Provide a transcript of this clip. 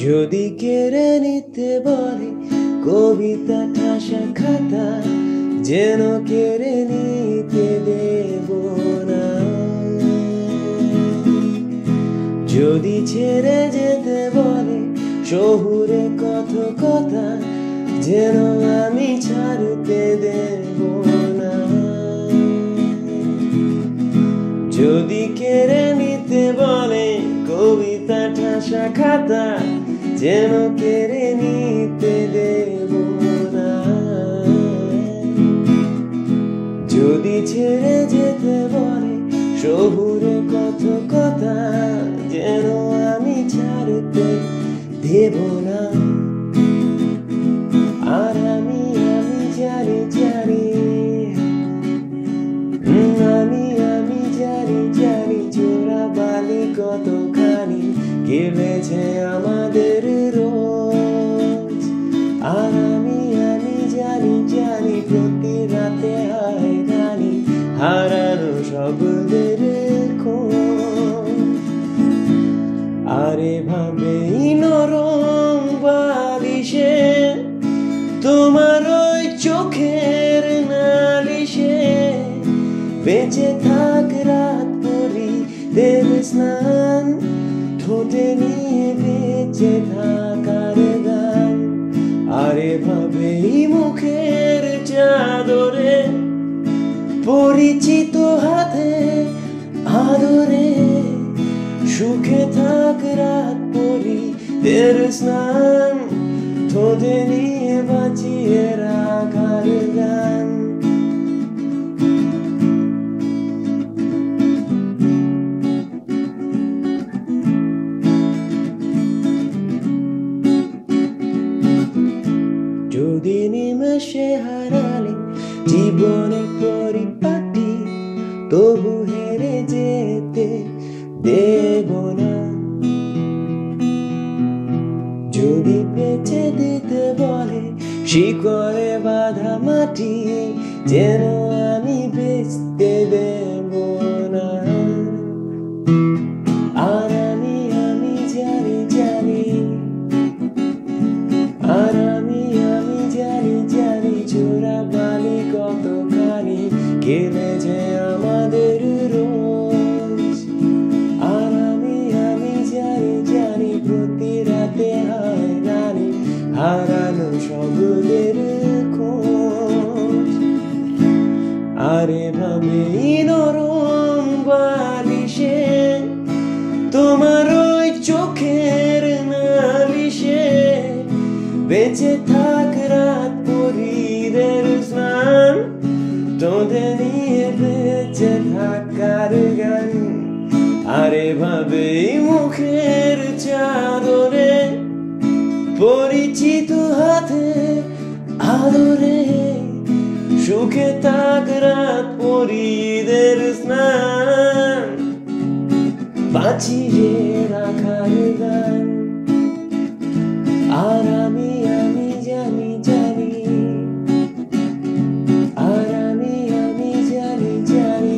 যদি কেড়ে নিতে বলে কবিতা ঠাসা খাতা, যেন কেড়ে নিতে দেব না। যদি ছেড়ে যেতে বলে শহুরে কথকতা, যেন আমি ছাড়তে দেব না। যদি কেড়ে নিতে বলে কবিতা ঠাসা খাতা, যেন কেড়ে নিতে দেব না। যদি ছেড়ে যেতে বলে শহুরে কথকতা, যেন আমি ছাড়তে দেব না। আর আমি জানি জানি চোরা বালি কতখানি গেলেছে আমাদের রোজ। আর আমি জানি প্রতি রাতে হায়রানি হারানো শব্দের খোঁজ। আরে ভাবে নরম বালিশে তোমার ওই চোখের নালিশে, বেঁচে থাক রাত পরি দেব স্নান, ঠোঁটে নিয়ে বেঁচে থাকার গান। আরে ভাবে মুখের চাদরে পরিচিত হাতে আদরে, সুখে থাক রাত পরি দের স্নান, ঠোঁটে নিয়ে বাঁচিয়ে রাখার গান। যদি নিমেষে হারালে জীবনের পরিপাটি, তবু হেরে যেতে দেব না। যদি বেঁচে দিতে বলে শিকড়ে বাঁধা মাটি, যেন আমি বেচতে দেব না। আর আমি জানি আর আমি জানি চোরা বালি কতখানি গেলেছে আমাদের রোজ। আর আমি জানি প্রতি রাতে হায়রানি হারানো শব্দের খোঁজ। আরে ভাবে নরম বালিশে তোমার ওই চোখের নালিশে, বেঁচে থাক রাত পরিদের স্নান, তোদের নিয়ে বেঁচে থাকার গান। আরে ভাবে মুখের চাদরে পরিচিত হাতে আদরে, সুখে থাক রাত পরিদের স্নান, বাঁচিয়ে রাখার গান। আর আমি জানি আর আমি জানি